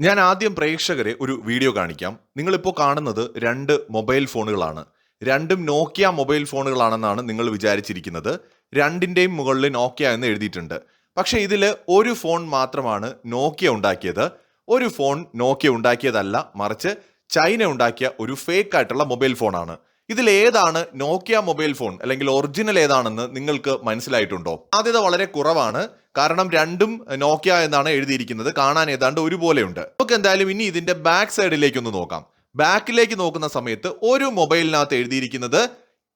ഞാൻ ആദ്യം പ്രേക്ഷകരെ ഒരു വീഡിയോ കാണിക്കാം. നിങ്ങളിപ്പോൾ കാണുന്നത് 2 മൊബൈൽ ഫോണുകളാണ്. രണ്ടും നോക്കിയ മൊബൈൽ ഫോണുകളാണെന്നാണ് നിങ്ങൾ വിചാരിച്ചിരിക്കുന്നത്. രണ്ടിൻ്റെയും മുകളിൽ നോക്കിയ എന്ന് എഴുതിയിട്ടുണ്ട്. പക്ഷേ ഇതിൽ ഒരു ഫോൺ മാത്രമാണ് നോക്കിയ ഉണ്ടാക്കിയത്. ഒരു ഫോൺ നോക്കിയ ഉണ്ടാക്കിയതല്ല, മറിച്ച് ചൈന ഉണ്ടാക്കിയ ഒരു ഫേക്ക് ആയിട്ടുള്ള മൊബൈൽ ഫോണാണ്. ഇതിൽ ഏതാണ് നോക്കിയ മൊബൈൽ ഫോൺ അല്ലെങ്കിൽ ഒറിജിനൽ ഏതാണെന്ന് നിങ്ങൾക്ക് മനസ്സിലായിട്ടുണ്ടോ? സാധ്യത വളരെ കുറവാണ്. കാരണം രണ്ടും നോക്കിയ എന്നാണ് എഴുതിയിരിക്കുന്നത്. കാണാൻ ഏതാണ്ട് ഒരുപോലെയുണ്ട്. നമുക്ക് എന്തായാലും ഇനി ഇതിന്റെ ബാക്ക് സൈഡിലേക്ക് ഒന്ന് നോക്കാം. ബാക്കിലേക്ക് നോക്കുന്ന സമയത്ത് ഒരു മൊബൈലിനകത്ത് എഴുതിയിരിക്കുന്നത്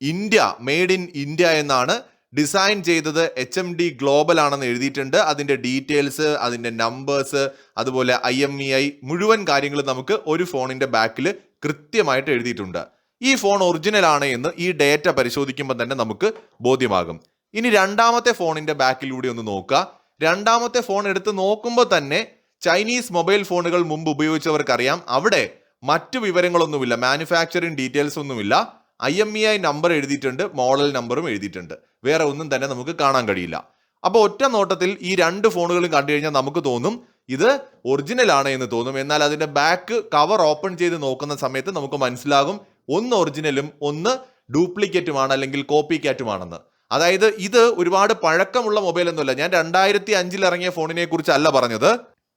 ഇന്ത്യ, മെയ്ഡ് ഇൻ ഇന്ത്യ എന്നാണ്. ഡിസൈൻ ചെയ്തത് HMD ഗ്ലോബൽ ആണെന്ന് എഴുതിയിട്ടുണ്ട്. അതിന്റെ ഡീറ്റെയിൽസ്, അതിന്റെ നമ്പേഴ്സ്, അതുപോലെ IMEI മുഴുവൻ കാര്യങ്ങളും നമുക്ക് ഒരു ഫോണിന്റെ ബാക്കിൽ കൃത്യമായിട്ട് എഴുതിയിട്ടുണ്ട്. ഈ ഫോൺ ഒറിജിനൽ ആണ് എന്ന് ഈ ഡേറ്റ പരിശോധിക്കുമ്പോൾ തന്നെ നമുക്ക് ബോധ്യമാകും. ഇനി രണ്ടാമത്തെ ഫോണിന്റെ ബാക്കിലൂടെ ഒന്ന് നോക്കുക. രണ്ടാമത്തെ ഫോൺ എടുത്ത് നോക്കുമ്പോൾ തന്നെ ചൈനീസ് മൊബൈൽ ഫോണുകൾ മുമ്പ് ഉപയോഗിച്ചവർക്കറിയാം, അവിടെ മറ്റു വിവരങ്ങളൊന്നുമില്ല, മാനുഫാക്ചറിങ് ഡീറ്റെയിൽസ് ഒന്നുമില്ല. IMEI നമ്പർ എഴുതിയിട്ടുണ്ട്, മോഡൽ നമ്പറും എഴുതിയിട്ടുണ്ട്. വേറെ ഒന്നും തന്നെ നമുക്ക് കാണാൻ കഴിയില്ല. അപ്പോൾ ഒറ്റ നോട്ടത്തിൽ ഈ രണ്ട് ഫോണുകളും കണ്ടു കഴിഞ്ഞാൽ നമുക്ക് തോന്നും ഇത് ഒറിജിനൽ ആണ് എന്ന് തോന്നും. എന്നാൽ അതിന്റെ ബാക്ക് കവർ ഓപ്പൺ ചെയ്ത് നോക്കുന്ന സമയത്ത് നമുക്ക് മനസ്സിലാകും ഒന്ന് ഒറിജിനലും ഒന്ന് ഡ്യൂപ്ലിക്കേറ്റുമാണ് അല്ലെങ്കിൽ കോപ്പി കാറ്റുമാണെന്ന്. അതായത് ഇത് ഒരുപാട് പഴക്കമുള്ള മൊബൈൽ ഒന്നുമല്ല. ഞാൻ 2005 ഇറങ്ങിയ ഫോണിനെ കുറിച്ചല്ല പറഞ്ഞത്.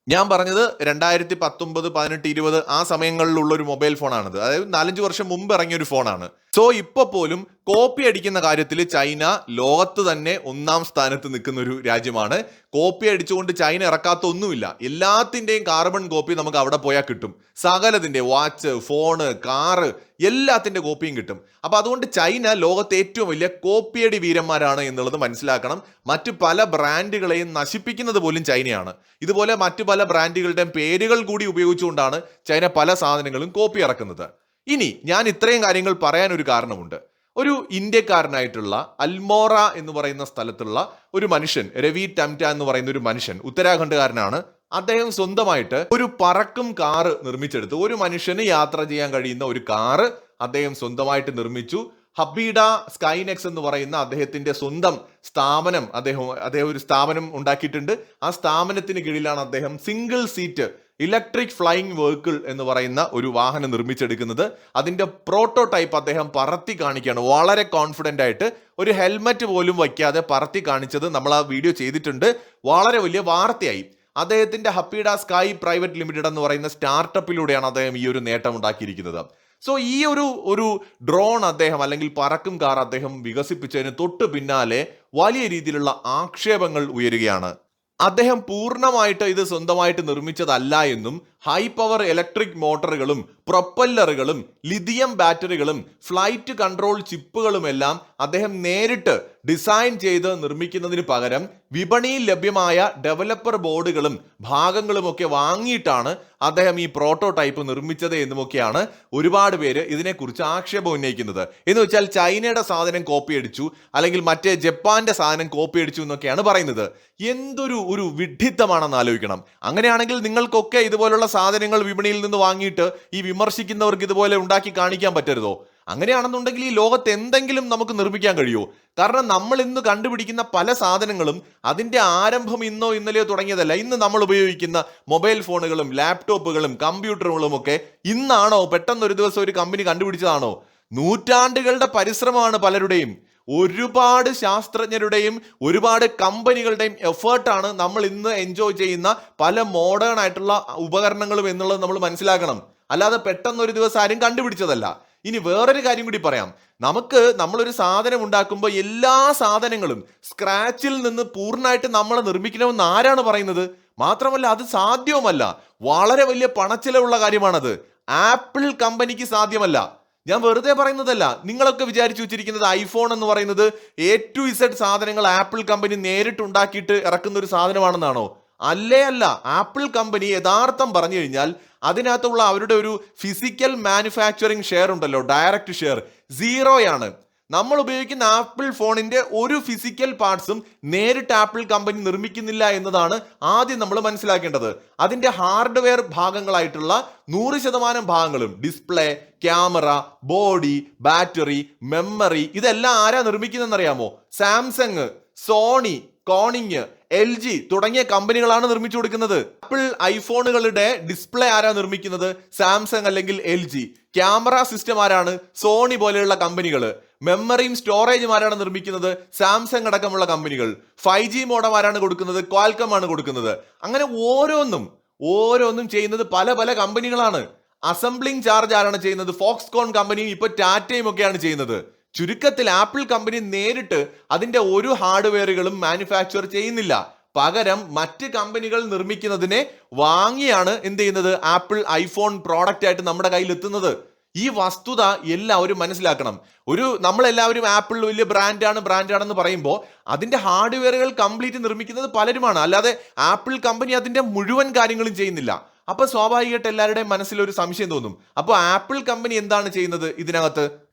ഞാൻ പറഞ്ഞത് 2019, 18, 20 ആ സമയങ്ങളിലുള്ള ഒരു മൊബൈൽ ഫോണാണിത്. അതായത് 4-5 വർഷം മുമ്പ് ഇറങ്ങിയ ഒരു ഫോണാണ്. സോ ഇപ്പൊ പോലും കോപ്പി അടിക്കുന്ന കാര്യത്തിൽ ചൈന ലോകത്ത് തന്നെ 1-ാം സ്ഥാനത്ത് നിൽക്കുന്ന ഒരു രാജ്യമാണ്. കോപ്പി അടിച്ചുകൊണ്ട് ചൈന ഇറക്കാത്ത ഒന്നുമില്ല. എല്ലാത്തിൻ്റെയും കാർബൺ കോപ്പി നമുക്ക് അവിടെ പോയാൽ കിട്ടും. സകലതിൻ്റെ വാച്ച്, ഫോണ്, കാറ് എല്ലാത്തിൻ്റെ കോപ്പിയും കിട്ടും. അപ്പൊ അതുകൊണ്ട് ചൈന ലോകത്തെ ഏറ്റവും വലിയ കോപ്പിയടി വീരന്മാരാണ് എന്നുള്ളത് മനസ്സിലാക്കണം. മറ്റു പല ബ്രാൻഡുകളെയും നശിപ്പിക്കുന്നത് പോലും ചൈനയാണ്. ഇതുപോലെ മറ്റു പല ബ്രാൻഡുകളുടെയും പേരുകൾ കൂടി ഉപയോഗിച്ചുകൊണ്ടാണ് ചൈന പല സാധനങ്ങളും കോപ്പി ഇറക്കുന്നത്. ഇനി ഞാൻ ഇത്രയും കാര്യങ്ങൾ പറയാൻ ഒരു കാരണമുണ്ട്. ഒരു ഇന്ത്യക്കാരനായിട്ടുള്ള അൽമോറ എന്ന് പറയുന്ന സ്ഥലത്തുള്ള ഒരു മനുഷ്യൻ, രവി ടംറ്റ എന്ന് പറയുന്ന ഒരു മനുഷ്യൻ, ഉത്തരാഖണ്ഡുകാരനാണ്. അദ്ദേഹം സ്വന്തമായിട്ട് ഒരു പറക്കും കാറ് നിർമ്മിച്ചെടുത്തു. ഒരു മനുഷ്യന് യാത്ര ചെയ്യാൻ കഴിയുന്ന ഒരു കാറ് അദ്ദേഹം സ്വന്തമായിട്ട് നിർമ്മിച്ചു. ഹബീഡ സ്കൈനെക്സ് എന്ന് പറയുന്ന അദ്ദേഹത്തിന്റെ സ്വന്തം സ്ഥാപനം, അദ്ദേഹം ഒരു സ്ഥാപനം ഉണ്ടാക്കിയിട്ടുണ്ട്. ആ സ്ഥാപനത്തിന് കീഴിലാണ് അദ്ദേഹം single seat electric flying vehicle എന്ന് പറയുന്ന ഒരു വാഹനം നിർമ്മിച്ചെടുക്കുന്നത്. അതിന്റെ പ്രോട്ടോടൈപ്പ് അദ്ദേഹം പറത്തി കാണിക്കുകയാണ്. വളരെ കോൺഫിഡന്റ് ആയിട്ട് ഒരു ഹെൽമറ്റ് പോലും വയ്ക്കാതെ പറത്തി കാണിച്ചത് നമ്മൾ ആ വീഡിയോ ചെയ്തിട്ടുണ്ട്. വളരെ വലിയ വാർത്തയായി. അദ്ദേഹത്തിന്റെ ഹപ്പീഡ സ്കൈ പ്രൈവറ്റ് ലിമിറ്റഡ് എന്ന് പറയുന്ന സ്റ്റാർട്ടപ്പിലൂടെയാണ് അദ്ദേഹം ഈ ഒരു നേട്ടം ഉണ്ടാക്കിയിരിക്കുന്നത്. സോ ഈ ഒരു ഡ്രോൺ അദ്ദേഹം അല്ലെങ്കിൽ പറക്കും കാർ അദ്ദേഹം വികസിപ്പിച്ചതിന് തൊട്ട് പിന്നാലെ വലിയ രീതിയിലുള്ള ആക്ഷേപങ്ങൾ ഉയരുകയാണ്. അദ്ദേഹം പൂർണ്ണമായിട്ട് ഇത് സ്വന്തമായിട്ട് നിർമ്മിച്ചതല്ല എന്നും ഹൈ പവർ ഇലക്ട്രിക് മോട്ടറുകളും പ്രൊപ്പല്ലറുകളും ലിഥിയം ബാറ്ററികളും ഫ്ലൈറ്റ് കൺട്രോൾ ചിപ്പുകളുമെല്ലാം അദ്ദേഹം നേരിട്ട് ഡിസൈൻ ചെയ്ത് നിർമ്മിക്കുന്നതിന് പകരം വിപണിയിൽ ലഭ്യമായ ഡെവലപ്പർ ബോർഡുകളും ഭാഗങ്ങളുമൊക്കെ വാങ്ങിയിട്ടാണ് അദ്ദേഹം ഈ പ്രോട്ടോടൈപ്പ് നിർമ്മിച്ചത് എന്നുമൊക്കെയാണ് ഒരുപാട് പേര് ഇതിനെക്കുറിച്ച് ആക്ഷേപം ഉന്നയിക്കുന്നത്. എന്ന് വെച്ചാൽ ചൈനയുടെ സാധനം കോപ്പി അടിച്ചു അല്ലെങ്കിൽ മറ്റേ ജപ്പാന്റെ സാധനം കോപ്പി അടിച്ചു എന്നൊക്കെയാണ് പറയുന്നത്. എന്തൊരു വിഡ്ഢിത്തമാണെന്ന് ആലോചിക്കണം. അങ്ങനെയാണെങ്കിൽ നിങ്ങൾക്കൊക്കെ ഇതുപോലുള്ള സാധനങ്ങൾ വിപണിയിൽ നിന്ന് വാങ്ങിയിട്ട് ഈ വിമർശിക്കുന്നവർക്ക് ഇതുപോലെ ഉണ്ടാക്കി കാണിക്കാൻ പറ്റരുതോ? അങ്ങനെയാണെന്നുണ്ടെങ്കിൽ ഈ ലോകത്ത് എന്തെങ്കിലും നമുക്ക് നിർമ്മിക്കാൻ കഴിയുമോ? കാരണം നമ്മൾ ഇന്ന് കണ്ടുപിടിക്കുന്ന പല സാധനങ്ങളും അതിന്റെ ആരംഭം ഇന്നോ ഇന്നലെയോ തുടങ്ങിയതല്ല. ഇന്ന് നമ്മൾ ഉപയോഗിക്കുന്ന മൊബൈൽ ഫോണുകളും ലാപ്ടോപ്പുകളും കമ്പ്യൂട്ടറുകളും ഒക്കെ ഇന്നാണോ പെട്ടെന്ന് ഒരു ദിവസം ഒരു കമ്പനി കണ്ടുപിടിച്ചതാണോ? നൂറ്റാണ്ടുകളുടെ പരിശ്രമമാണ് പലരുടെയും, ഒരുപാട് ശാസ്ത്രജ്ഞരുടെയും ഒരുപാട് കമ്പനികളുടെയും എഫേർട്ടാണ് നമ്മൾ ഇന്ന് എൻജോയ് ചെയ്യുന്ന പല മോഡേൺ ആയിട്ടുള്ള ഉപകരണങ്ങളും എന്നുള്ളത് നമ്മൾ മനസ്സിലാക്കണം. അല്ലാതെ പെട്ടെന്ന് ഒരു ദിവസം ആരും കണ്ടുപിടിച്ചതല്ല. ഇനി വേറൊരു കാര്യം കൂടി പറയാം. നമ്മളൊരു സാധനം ഉണ്ടാക്കുമ്പോൾ എല്ലാ സാധനങ്ങളും സ്ക്രാച്ചിൽ നിന്ന് പൂർണ്ണമായിട്ട് നമ്മൾ നിർമ്മിക്കണമെന്ന് ആരാണ് പറയുന്നത്? മാത്രമല്ല അത് സാധ്യവുമല്ല. വളരെ വലിയ പണച്ചിലവുള്ള കാര്യമാണത്. ആപ്പിൾ കമ്പനിക്ക് സാധ്യമല്ല. ഞാൻ വെറുതെ പറയുന്നതല്ല. നിങ്ങളൊക്കെ വിചാരിച്ചു വെച്ചിരിക്കുന്നത് ഐഫോൺ എന്ന് പറയുന്നത് A to Z സാധനങ്ങൾ ആപ്പിൾ കമ്പനി നേരിട്ട് ഉണ്ടാക്കിയിട്ട് ഇറക്കുന്ന ഒരു സാധനമാണെന്നാണോ? അല്ല. ആപ്പിൾ കമ്പനി യഥാർത്ഥം പറഞ്ഞു കഴിഞ്ഞാൽ അതിനകത്തുള്ള അവരുടെ ഒരു ഫിസിക്കൽ മാനുഫാക്ചറിങ് ഷെയർ ഉണ്ടല്ലോ, ഡയറക്റ്റ് ഷെയർ, 0 നമ്മൾ ഉപയോഗിക്കുന്ന ആപ്പിൾ ഫോണിന്റെ ഒരു ഫിസിക്കൽ പാർട്സും നേരിട്ട് ആപ്പിൾ കമ്പനി നിർമ്മിക്കുന്നില്ല എന്നതാണ് ആദ്യം നമ്മൾ മനസ്സിലാക്കേണ്ടത്. അതിന്റെ ഹാർഡ്വെയർ ഭാഗങ്ങളായിട്ടുള്ള 100% ഭാഗങ്ങളും, display, camera, body, battery, memory, ഇതെല്ലാം ആരാ നിർമ്മിക്കുന്നതെന്നറിയാമോ? സാംസങ്, സോണി, കോണിങ്, LG തുടങ്ങിയ കമ്പനികളാണ് നിർമ്മിച്ചു കൊടുക്കുന്നത്. ആപ്പിൾ ഐഫോണുകളുടെ ഡിസ്പ്ലേ ആരാ നിർമ്മിക്കുന്നത്? സാംസങ് അല്ലെങ്കിൽ LG. ക്യാമറ സിസ്റ്റം ആരാണ്? സോണി പോലെയുള്ള കമ്പനികൾ. മെമ്മറിയും സ്റ്റോറേജും ആരാണ് നിർമ്മിക്കുന്നത്? സാംസങ് അടക്കമുള്ള കമ്പനികൾ. 5G മോഡം ആരാണ് കൊടുക്കുന്നത്? ക്വാൽക്കം ആണ് കൊടുക്കുന്നത്. അങ്ങനെ ഓരോന്നും ചെയ്യുന്നത് പല പല കമ്പനികളാണ്. അസംബ്ലിംഗ് ചാർജ് ആരാണ് ചെയ്യുന്നത്? ഫോക്സ്കോൺ കമ്പനിയും ഇപ്പൊ ടാറ്റയും ഒക്കെയാണ് ചെയ്യുന്നത്. ചുരുക്കത്തിൽ ആപ്പിൾ കമ്പനി നേരിട്ട് അതിന്റെ ഒരു ഹാർഡ്വെയറുകളും മാനുഫാക്ചർ ചെയ്യുന്നില്ല. പകരം മറ്റ് കമ്പനികൾ നിർമ്മിക്കുന്നതിനെ വാങ്ങിയാണ് എന്ത് ചെയ്യുന്നത്? ആപ്പിൾ ഐഫോൺ പ്രോഡക്റ്റ് ആയിട്ട് നമ്മുടെ കയ്യിൽ എത്തുന്നത്. ഈ വസ്തുത എല്ലാവരും മനസ്സിലാക്കണം. നമ്മളെല്ലാവരും ആപ്പിൾ വലിയ ബ്രാൻഡാണെന്ന് പറയുമ്പോൾ അതിന്റെ ഹാർഡ്വെയറുകൾ കംപ്ലീറ്റ് നിർമ്മിക്കുന്നത് പലരുമാണ്. അല്ലാതെ ആപ്പിൾ കമ്പനി അതിന്റെ മുഴുവൻ കാര്യങ്ങളും ചെയ്യുന്നില്ല. അപ്പൊ സ്വാഭാവികമായിട്ട് എല്ലാവരുടെയും മനസ്സിൽ ഒരു സംശയം തോന്നും. അപ്പോൾ ആപ്പിൾ കമ്പനി എന്താണ് ചെയ്യുന്നത് ഇതിനകത്ത്?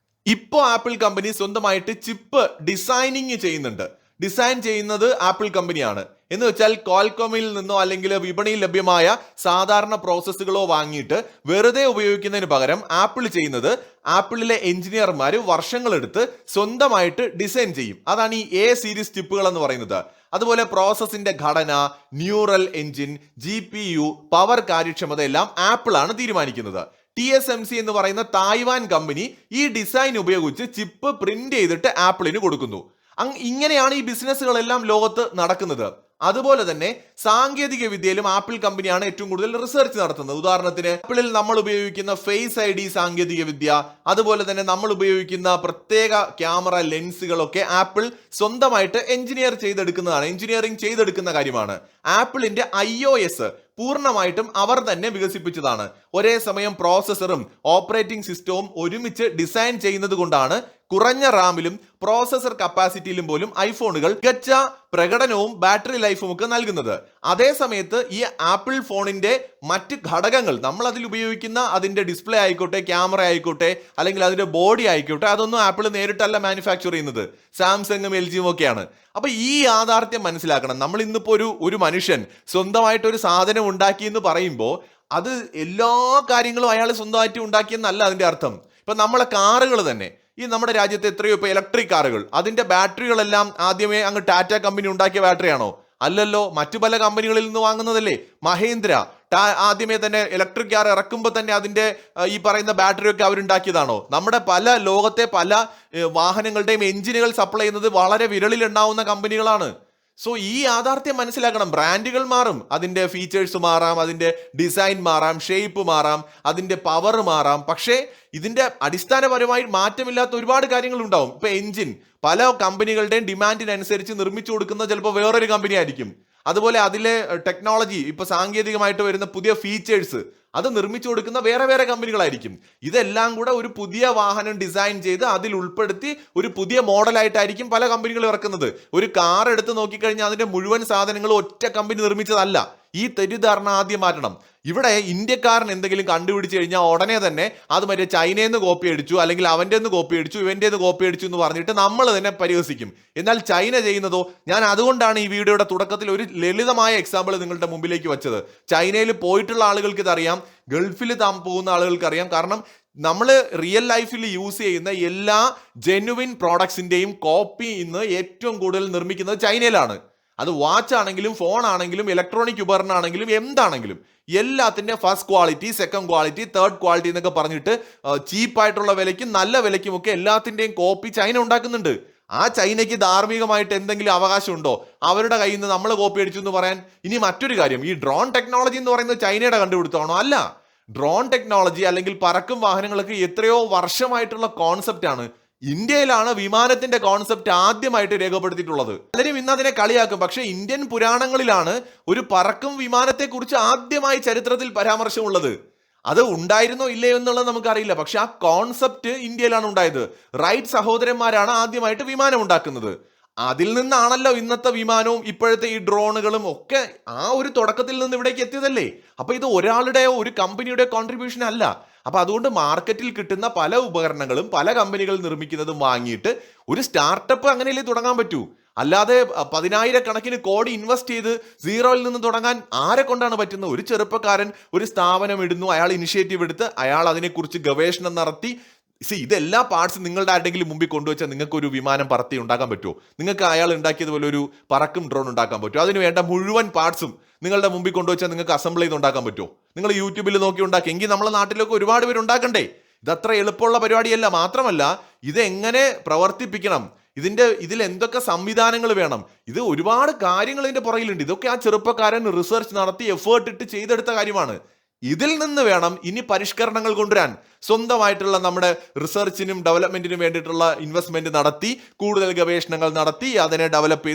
ഇപ്പോൾ ആപ്പിൾ കമ്പനി സ്വന്തമായിട്ട് ചിപ്പ് ഡിസൈനിങ് ചെയ്യുന്നുണ്ട്. ഡിസൈൻ ചെയ്യുന്നത് ആപ്പിൾ കമ്പനിയാണ്. എന്ന് വെച്ചാൽ ക്വാൽകോമിൽ നിന്നോ അല്ലെങ്കിൽ വിപണിയിൽ ലഭ്യമായ സാധാരണ പ്രോസസ്സുകളോ വാങ്ങിയിട്ട് വെറുതെ ഉപയോഗിക്കുന്നതിന് പകരം ആപ്പിൾ ചെയ്യുന്നത്, ആപ്പിളിലെ എഞ്ചിനീയർമാർ വർഷങ്ങളെടുത്ത് സ്വന്തമായിട്ട് ഡിസൈൻ ചെയ്യും. അതാണ് ഈ A സീരീസ് ചിപ്പുകൾ എന്ന് പറയുന്നത്. അതുപോലെ പ്രോസസ്സിന്റെ ഘടന, ന്യൂറൽ എഞ്ചിൻ, GPU, പവർ കാര്യക്ഷമത എല്ലാം ആപ്പിൾ ആണ് തീരുമാനിക്കുന്നത്. TSMC എന്ന് പറയുന്ന തായ്വാൻ കമ്പനി ഈ ഡിസൈൻ ഉപയോഗിച്ച് ചിപ്പ് പ്രിന്റ് ചെയ്തിട്ട് ആപ്പിളിന് കൊടുക്കുന്നു. ഇങ്ങനെയാണ് ഈ ബിസിനസ്സുകളെല്ലാം ലോകത്ത് നടക്കുന്നത്. അതുപോലെ തന്നെ സാങ്കേതിക വിദ്യയിലും ആപ്പിൾ കമ്പനിയാണ് ഏറ്റവും കൂടുതൽ റിസർച്ച് നടത്തുന്നത്. ഉദാഹരണത്തിന് ആപ്പിളിൽ നമ്മൾ ഉപയോഗിക്കുന്ന ഫേസ് ID സാങ്കേതിക വിദ്യ, അതുപോലെ തന്നെ നമ്മൾ ഉപയോഗിക്കുന്ന പ്രത്യേക ക്യാമറ ലെൻസുകളൊക്കെ ആപ്പിൾ സ്വന്തമായിട്ട് എഞ്ചിനീയറിംഗ് ചെയ്തെടുക്കുന്ന കാര്യമാണ്. ആപ്പിളിന്റെ iOS പൂർണ്ണമായിട്ടും അവർ തന്നെ വികസിപ്പിച്ചതാണ്. ഒരേ സമയം പ്രോസസ്സറും ഓപ്പറേറ്റിംഗ് സിസ്റ്റവും ഒരുമിച്ച് ഡിസൈൻ ചെയ്യുന്നത് കൊണ്ടാണ് കുറഞ്ഞ റാമിലും പ്രോസസർ കപ്പാസിറ്റിയിലും പോലും ഐഫോണുകൾ മികച്ച പ്രകടനവും ബാറ്ററി ലൈഫും ഒക്കെ നൽകുന്നത്. അതേ സമയത്ത് ഈ ആപ്പിൾ ഫോണിന്റെ മറ്റ് ഘടകങ്ങൾ, നമ്മൾ അതിൽ ഉപയോഗിക്കുന്ന അതിന്റെ ഡിസ്പ്ലേ ആയിക്കോട്ടെ, ക്യാമറ ആയിക്കോട്ടെ, അല്ലെങ്കിൽ അതിന്റെ ബോഡി ആയിക്കോട്ടെ, അതൊന്നും ആപ്പിൾ നേരിട്ടല്ല മാനുഫാക്ചർ ചെയ്യുന്നത്. സാംസങ്ങും LGയും ഒക്കെയാണ്. അപ്പൊ ഈ യാഥാർത്ഥ്യം മനസ്സിലാക്കണം. നമ്മൾ ഇന്നിപ്പോ ഒരു മനുഷ്യൻ സ്വന്തമായിട്ട് ഒരു സാധനം ഉണ്ടാക്കി എന്ന് പറയുമ്പോൾ അത് എല്ലാ കാര്യങ്ങളും അയാൾ സ്വന്തമായിട്ട് ഉണ്ടാക്കിയെന്നല്ല അതിന്റെ അർത്ഥം. ഇപ്പൊ നമ്മളെ കാറുകൾ തന്നെ, ഈ നമ്മുടെ രാജ്യത്ത് എത്രയോ ഇപ്പൊ ഇലക്ട്രിക് കാറുകൾ, അതിന്റെ ബാറ്ററികളെല്ലാം ആദ്യമേ അങ്ങ് ടാറ്റ കമ്പനി ഉണ്ടാക്കിയ ബാറ്ററിയാണോ? അല്ലല്ലോ, മറ്റു പല കമ്പനികളിൽ നിന്ന് വാങ്ങുന്നതല്ലേ. മഹേന്ദ്ര ആദ്യമേ തന്നെ ഇലക്ട്രിക് കാർ ഇറക്കുമ്പോൾ തന്നെ അതിന്റെ ഈ പറയുന്ന ബാറ്ററി ഒക്കെ അവരുണ്ടാക്കിയതാണോ? നമ്മുടെ ലോകത്തെ പല വാഹനങ്ങളുടെയും എഞ്ചിനുകൾ സപ്ലൈ ചെയ്യുന്നത് വളരെ വിരളിലുണ്ടാവുന്ന കമ്പനികളാണ്. സോ ഈ യാഥാർത്ഥ്യം മനസ്സിലാക്കണം. ബ്രാൻഡുകൾ മാറും, അതിന്റെ ഫീച്ചേഴ്സ് മാറാം, അതിന്റെ ഡിസൈൻ മാറാം, ഷേപ്പ് മാറാം, അതിന്റെ പവർ മാറാം. പക്ഷേ ഇതിന്റെ അടിസ്ഥാനപരമായി മാറ്റമില്ലാത്ത ഒരുപാട് കാര്യങ്ങൾ ഉണ്ടാവും. ഇപ്പൊ എഞ്ചിൻ പല കമ്പനികളുടെയും ഡിമാൻഡിനനുസരിച്ച് നിർമ്മിച്ചു കൊടുക്കുന്ന ചിലപ്പോൾ വേറൊരു കമ്പനി ആയിരിക്കും. അതുപോലെ അതിലെ ടെക്നോളജി, ഇപ്പൊ സാങ്കേതികമായിട്ട് വരുന്ന പുതിയ ഫീച്ചേഴ്സ് അത് നിർമ്മിച്ചു കൊടുക്കുന്ന വേറെ കമ്പനികളായിരിക്കും. ഇതെല്ലാം കൂടെ ഒരു പുതിയ വാഹനം ഡിസൈൻ ചെയ്ത് അതിൽ ഉൾപ്പെടുത്തി ഒരു പുതിയ മോഡലായിട്ടായിരിക്കും പല കമ്പനികളും ഇറക്കുന്നത്. ഒരു കാർ എടുത്ത് നോക്കിക്കഴിഞ്ഞാൽ അതിന്റെ മുഴുവൻ സാധനങ്ങളും ഒറ്റ കമ്പനി നിർമ്മിച്ചതല്ല. ഈ തെറ്റിദ്ധാരണ ആദ്യം മാറ്റണം. ഇവിടെ ഇന്ത്യക്കാരൻ എന്തെങ്കിലും കണ്ടുപിടിച്ച് കഴിഞ്ഞാൽ ഉടനെ തന്നെ അത് മറ്റേ ചൈനയിൽ നിന്ന് കോപ്പി അടിച്ചു, അല്ലെങ്കിൽ അവൻ്റെ നിന്ന് കോപ്പി അടിച്ചു, ഇവൻ്റെ നിന്ന് കോപ്പി അടിച്ചു എന്ന് പറഞ്ഞിട്ട് നമ്മൾ തന്നെ പരിഹസിക്കും. എന്നാൽ ചൈന ചെയ്യുന്നതോ, ഞാൻ അതുകൊണ്ടാണ് ഈ വീഡിയോയുടെ തുടക്കത്തിൽ ഒരു ലളിതമായ എക്സാമ്പിൾ നിങ്ങളുടെ മുമ്പിലേക്ക് വെച്ചത്. ചൈനയിൽ പോയിട്ടുള്ള ആളുകൾക്ക് ഇതറിയാം, ഗൾഫിൽ പോകുന്ന ആളുകൾക്ക് അറിയാം. കാരണം നമ്മൾ റിയൽ ലൈഫിൽ യൂസ് ചെയ്യുന്ന എല്ലാ ജെനുവിൻ പ്രോഡക്ട്സിന്റെയും കോപ്പി ഇന്ന് ഏറ്റവും കൂടുതൽ നിർമ്മിക്കുന്നത് ചൈനയിലാണ്. അത് വാച്ച് ആണെങ്കിലും ഫോൺ ആണെങ്കിലും ഇലക്ട്രോണിക് ഉപകരണം ആണെങ്കിലും എന്താണെങ്കിലും എല്ലാത്തിന്റെ first quality, second quality, third quality എന്നൊക്കെ പറഞ്ഞിട്ട് ചീപ്പായിട്ടുള്ള വിലയ്ക്കും നല്ല വിലയ്ക്കും ഒക്കെ എല്ലാത്തിന്റെയും കോപ്പി ചൈന ഉണ്ടാക്കുന്നുണ്ട്. ആ ചൈനയ്ക്ക് ധാർമ്മികമായിട്ട് എന്തെങ്കിലും അവകാശമുണ്ടോ അവരുടെ കയ്യിൽ നിന്ന് നമ്മൾ കോപ്പി അടിച്ചു എന്ന് പറയാൻ? ഇനി മറ്റൊരു കാര്യം, ഈ ഡ്രോൺ ടെക്നോളജി എന്ന് പറയുന്നത് ചൈനയുടെ കണ്ടുപിടുത്തമാണോ? അല്ല. ഡ്രോൺ ടെക്നോളജി അല്ലെങ്കിൽ പറക്കും വാഹനങ്ങളൊക്കെ എത്രയോ വർഷമായിട്ടുള്ള കോൺസെപ്റ്റ് ആണ്. ഇന്ത്യയിലാണ് വിമാനത്തിന്റെ കോൺസെപ്റ്റ് ആദ്യമായിട്ട് രേഖപ്പെടുത്തിയിട്ടുള്ളത്. പലരും ഇന്ന് അതിനെ കളിയാക്കും. പക്ഷെ ഇന്ത്യൻ പുരാണങ്ങളിലാണ് ഒരു പറക്കും വിമാനത്തെ കുറിച്ച് ആദ്യമായി ചരിത്രത്തിൽ പരാമർശമുള്ളത്. അത് ഉണ്ടായിരുന്നോ ഇല്ലയോ എന്നുള്ളത് നമുക്കറിയില്ല. പക്ഷെ ആ കോൺസെപ്റ്റ് ഇന്ത്യയിലാണ് ഉണ്ടായത്. റൈറ്റ് സഹോദരന്മാരാണ് ആദ്യമായിട്ട് വിമാനം ഉണ്ടാക്കുന്നത്. അതിൽ നിന്നാണല്ലോ ഇന്നത്തെ വിമാനവും ഇപ്പോഴത്തെ ഈ ഡ്രോണുകളും ഒക്കെ ആ ഒരു തുടക്കത്തിൽ നിന്ന് ഇവിടേക്ക് എത്തിയതല്ലേ. അപ്പൊ ഇത് ഒരാളുടെയോ ഒരു കമ്പനിയുടെ കോൺട്രിബ്യൂഷൻ അല്ല. അപ്പൊ അതുകൊണ്ട് മാർക്കറ്റിൽ കിട്ടുന്ന പല ഉപകരണങ്ങളും പല കമ്പനികൾ നിർമ്മിക്കുന്നതും വാങ്ങിയിട്ട് ഒരു സ്റ്റാർട്ടപ്പ് അങ്ങനെയല്ലേ തുടങ്ങാൻ പറ്റൂ. അല്ലാതെ 10,000 കോടി ഇൻവെസ്റ്റ് ചെയ്ത് സീറോയിൽ നിന്ന് തുടങ്ങാൻ ആരെ കൊണ്ടാണ് പറ്റുന്നത്? ഒരു ചെറുപ്പക്കാരൻ ഒരു സ്ഥാപനം ഇടുന്നു, അയാൾ ഇനിഷ്യേറ്റീവ് എടുത്ത് അയാൾ അതിനെക്കുറിച്ച് ഗവേഷണം നടത്തി ഇതെല്ലാ പാർട്സും നിങ്ങളുടെ ആരുടെങ്കിലും മുമ്പിൽ കൊണ്ടുവച്ചാൽ നിങ്ങൾക്ക് ഒരു വിമാനം പറത്തി ഉണ്ടാക്കാൻ പറ്റുമോ? നിങ്ങൾക്ക് അയാൾ ഉണ്ടാക്കിയതുപോലെ ഒരു പറക്കും ഡ്രോൺ ഉണ്ടാക്കാൻ പറ്റുമോ? അതിന് വേണ്ട മുഴുവൻ പാർട്സും നിങ്ങളുടെ മുമ്പിൽ കൊണ്ടുവച്ചാൽ നിങ്ങൾക്ക് അസംബിൾ ചെയ്ത് ഉണ്ടാക്കാൻ പറ്റുമോ? നിങ്ങൾ യൂട്യൂബിൽ നോക്കി ഉണ്ടാക്കി, എങ്കിൽ നമ്മളെ നാട്ടിലൊക്കെ ഒരുപാട് പേര് ഉണ്ടാക്കണ്ടേ? ഇതത്ര എളുപ്പമുള്ള പരിപാടിയല്ല. മാത്രമല്ല, ഇതെങ്ങനെ പ്രവർത്തിപ്പിക്കണം, ഇതിൽ എന്തൊക്കെ സംവിധാനങ്ങൾ വേണം, ഇത് ഒരുപാട് കാര്യങ്ങൾ ഇതിന്റെ പുറകിലുണ്ട്. ഇതൊക്കെ ആ ചെറുപ്പക്കാരൻ റിസർച്ച് നടത്തി എഫേർട്ട് ഇട്ട് ചെയ്തെടുത്ത കാര്യമാണ്. ഇതിൽ നിന്ന് വേണം ഇനി പരിഷ്കരണങ്ങൾ കൊണ്ടുവരാൻ. സ്വന്തമായിട്ടുള്ള നമ്മുടെ റിസർച്ചിനും ഡെവലപ്മെന്റിനും വേണ്ടിയിട്ടുള്ള ഇൻവെസ്റ്റ്മെന്റ് നടത്തി, കൂടുതൽ ഗവേഷണങ്ങൾ നടത്തി, അതിനെ ഡെവലപ്പ്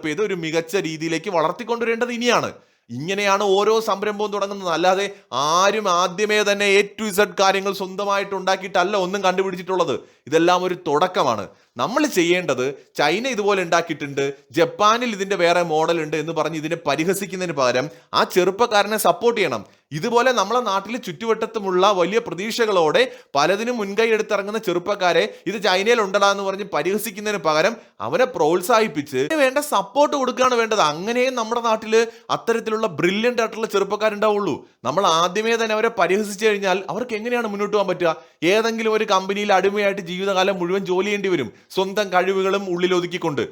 ചെയ്ത് ഒരു മികച്ച രീതിയിലേക്ക് വളർത്തിക്കൊണ്ടുവരേണ്ടത് ഇനിയാണ്. ഇങ്ങനെയാണ് ഓരോ സംരംഭവും തുടങ്ങുന്നത്. അല്ലാതെ ആരും ആദ്യമേ തന്നെ A to Z കാര്യങ്ങൾ സ്വന്തമായിട്ട് ഉണ്ടാക്കിയിട്ടല്ല ഒന്നും കണ്ടുപിടിച്ചിട്ടുള്ളത്. ഇതെല്ലാം ഒരു തുടക്കമാണ്. നമ്മൾ ചെയ്യേണ്ടത്, ചൈന ഇതുപോലെ ഉണ്ടാക്കിയിട്ടുണ്ട്, ജപ്പാനിൽ ഇതിന്റെ വേറെ മോഡൽ ഉണ്ട് എന്ന് പറഞ്ഞ് ഇതിനെ പരിഹസിക്കുന്നതിന് പകരം ആ ചെറുപ്പക്കാരനെ സപ്പോർട്ട് ചെയ്യണം. ഇതുപോലെ നമ്മളെ നാട്ടിൽ ചുറ്റുവട്ടത്തുമുള്ള വലിയ പ്രതീക്ഷകളോടെ പലതിനും മുൻകൈ എടുത്തിറങ്ങുന്ന ചെറുപ്പക്കാരെ ഇത് ചൈനയിൽ ഉണ്ടടാ എന്ന് പറഞ്ഞ് പരിഹസിക്കുന്നതിന് പകരം അവനെ പ്രോത്സാഹിപ്പിച്ച് വേണ്ട സപ്പോർട്ട് കൊടുക്കുകയാണ് വേണ്ടത്. അങ്ങനെയും നമ്മുടെ നാട്ടിൽ അത്തരത്തിലുള്ള ബ്രില്യൻ്റ് ആയിട്ടുള്ള ചെറുപ്പക്കാരുണ്ടാവുള്ളൂ. നമ്മൾ ആദ്യമേ തന്നെ അവരെ പരിഹസിച്ചു കഴിഞ്ഞാൽ അവർക്ക് എങ്ങനെയാണ് മുന്നോട്ട് പോകാൻ പറ്റുക? ഏതെങ്കിലും ഒരു കമ്പനിയിൽ അടിമയായിട്ട് ജീവിതകാലം മുഴുവൻ ജോലി ചെയ്യേണ്ടി വരും, സ്വന്തം കഴിവുകളും ഉള്ളിൽ ഒതുക്കിക്കൊണ്ട്.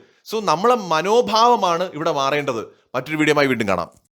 നമ്മളെ മനോഭാവമാണ് ഇവിടെ മാറേണ്ടത്. മറ്റൊരു വീഡിയോയുമായി വീണ്ടും കാണാം.